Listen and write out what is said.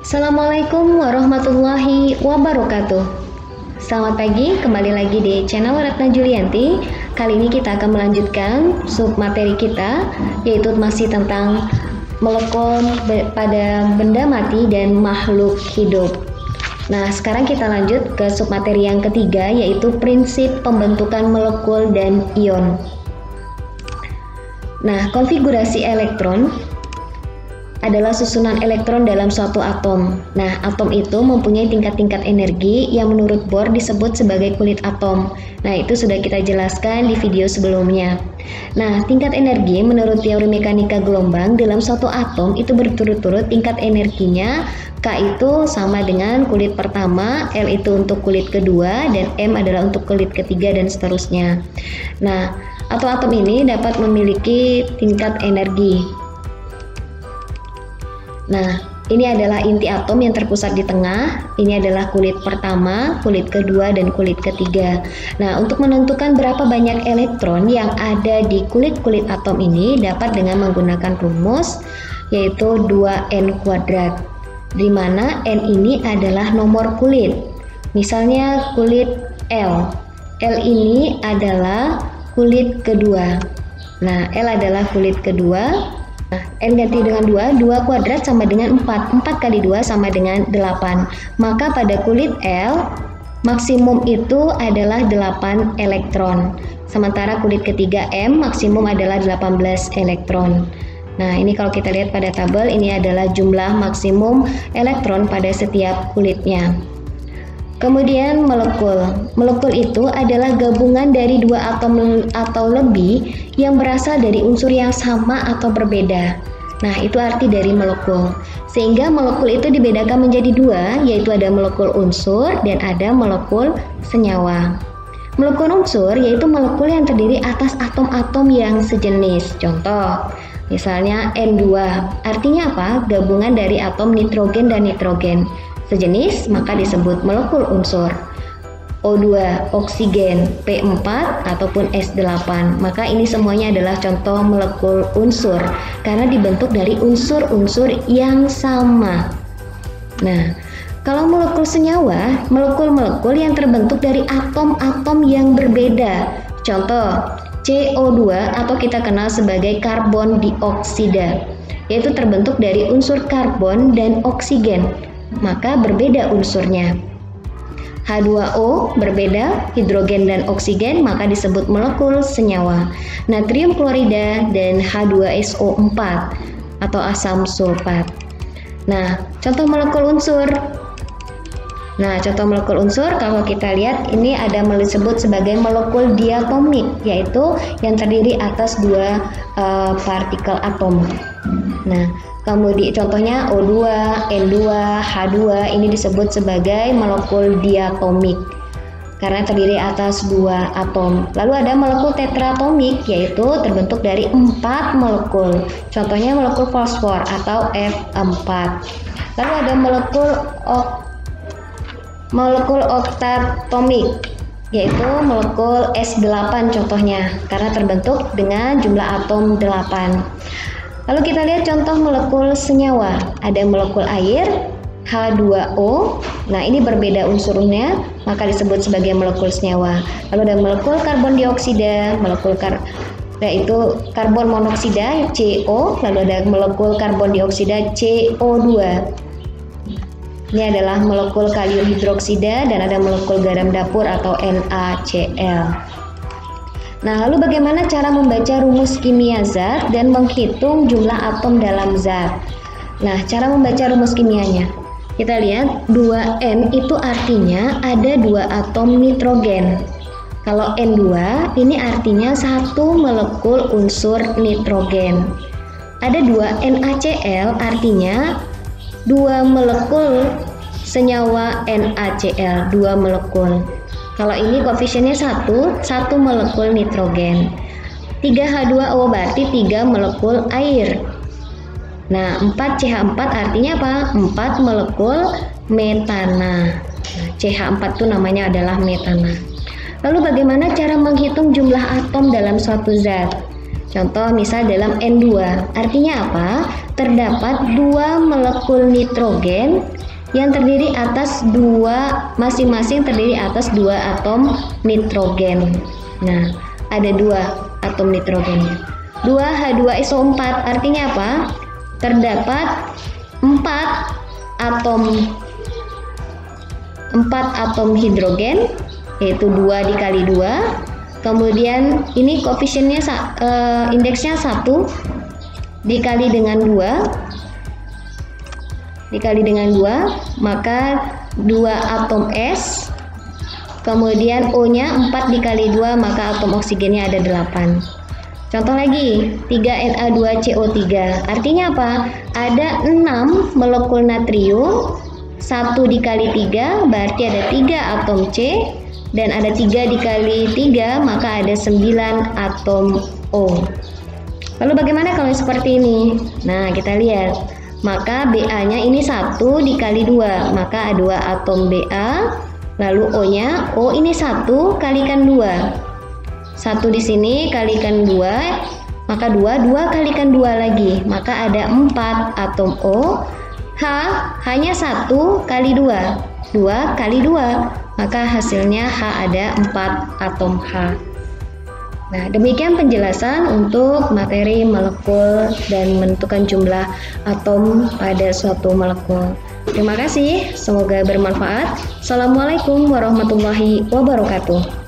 Assalamualaikum warahmatullahi wabarakatuh. Selamat pagi, kembali lagi di channel Retna Julianti. Kali ini kita akan melanjutkan sub materi kita, yaitu masih tentang molekul pada benda mati dan makhluk hidup. Nah, sekarang kita lanjut ke sub materi yang ketiga, yaitu prinsip pembentukan molekul dan ion. Nah, konfigurasi elektron adalah susunan elektron dalam suatu atom. Nah, atom itu mempunyai tingkat-tingkat energi yang menurut Bohr disebut sebagai kulit atom. Nah, itu sudah kita jelaskan di video sebelumnya. Nah, tingkat energi menurut teori mekanika gelombang dalam suatu atom itu berturut-turut tingkat energinya. K itu sama dengan kulit pertama, L itu untuk kulit kedua, dan M adalah untuk kulit ketiga, dan seterusnya. Nah, atom-atom ini dapat memiliki tingkat energi. Nah, ini adalah inti atom yang terpusat di tengah. Ini adalah kulit pertama, kulit kedua, dan kulit ketiga. Nah, untuk menentukan berapa banyak elektron yang ada di kulit-kulit atom ini dapat dengan menggunakan rumus, yaitu 2N kuadrat, di mana N ini adalah nomor kulit. Misalnya kulit L. L ini adalah kulit kedua. Nah, L adalah kulit kedua. N ganti dengan 2 kuadrat sama dengan 4 kali 2 sama dengan 8. Maka pada kulit L maksimum itu adalah 8 elektron. Sementara kulit ketiga M maksimum adalah 18 elektron. Nah, ini kalau kita lihat pada tabel, ini adalah jumlah maksimum elektron pada setiap kulitnya. Kemudian molekul. Molekul itu adalah gabungan dari dua atom atau lebih yang berasal dari unsur yang sama atau berbeda. Nah, itu arti dari molekul. Sehingga molekul itu dibedakan menjadi dua, yaitu ada molekul unsur dan ada molekul senyawa. Molekul unsur yaitu molekul yang terdiri atas atom-atom yang sejenis. Contoh, misalnya N2. Artinya apa? Gabungan dari atom nitrogen dan nitrogen. Sejenis, maka disebut molekul unsur. O2, oksigen, P4 ataupun S8, maka ini semuanya adalah contoh molekul unsur karena dibentuk dari unsur-unsur yang sama. Nah, kalau molekul senyawa, molekul-molekul yang terbentuk dari atom-atom yang berbeda. Contoh, CO2 atau kita kenal sebagai karbon dioksida, yaitu terbentuk dari unsur karbon dan oksigen, maka berbeda unsurnya. H2O berbeda, hidrogen dan oksigen, maka disebut molekul senyawa. Natrium klorida dan H2SO4 atau asam sulfat. Nah, contoh molekul unsur. Nah, contoh molekul unsur kalau kita lihat ini ada disebut sebagai molekul diatomik, yaitu yang terdiri atas dua partikel atom. Nah, kemudian contohnya O2, N2, H2 ini disebut sebagai molekul diatomik karena terdiri atas dua atom. Lalu ada molekul tetratomik, yaitu terbentuk dari 4 molekul. Contohnya molekul fosfor atau F4. Lalu ada molekul oktatomik, yaitu molekul S8 contohnya karena terbentuk dengan jumlah atom 8. Lalu kita lihat contoh molekul senyawa. Ada molekul air, H2O. Nah, ini berbeda unsurnya, maka disebut sebagai molekul senyawa. Lalu ada molekul karbon dioksida, yaitu karbon monoksida, CO. Lalu ada molekul karbon dioksida, CO2. Ini adalah molekul kalium hidroksida dan ada molekul garam dapur atau NaCl. Nah, lalu bagaimana cara membaca rumus kimia zat dan menghitung jumlah atom dalam zat? Nah, cara membaca rumus kimianya. Kita lihat 2N itu artinya ada 2 atom nitrogen. Kalau N2 ini artinya 1 molekul unsur nitrogen. Ada 2 NaCl artinya 2 molekul senyawa NaCl, 2 molekul. Kalau ini koefisiennya 1 molekul nitrogen. 3H2O berarti 3 molekul air. Nah, 4CH4 artinya apa? 4 molekul metana. Nah, CH4 itu namanya adalah metana. Lalu bagaimana cara menghitung jumlah atom dalam suatu zat? Contoh misal dalam N2, artinya apa? Terdapat 2 molekul nitrogen yang terdiri atas masing-masing terdiri atas 2 atom nitrogen. Nah, ada 2 atom nitrogennya. 2H2SO4 artinya apa? Terdapat 4 atom hidrogen, yaitu 2 dikali 2. Kemudian ini koefisiennya indeksnya 1 dikali dengan 2, maka 2 atom S. Kemudian O-nya 4 dikali 2, maka atom oksigennya ada 8. Contoh lagi, 3Na2CO3. Artinya apa? Ada 6 molekul natrium, 1 dikali 3 berarti ada 3 atom C, dan ada 3 dikali 3 maka ada 9 atom O. Lalu bagaimana kalau seperti ini? Nah, kita lihat. Maka Ba-nya ini 1 dikali 2, maka 2 atom Ba. Lalu O-nya, O ini 1 kalikan 2. 1 di sini kalikan 2, maka 2 kalikan 2 lagi, maka ada 4 atom O. H hanya 1 kali 2, 2 kali 2, maka hasilnya H ada 4 atom H. Nah, demikian penjelasan untuk materi molekul dan menentukan jumlah atom pada suatu molekul. Terima kasih, semoga bermanfaat. Assalamualaikum warahmatullahi wabarakatuh.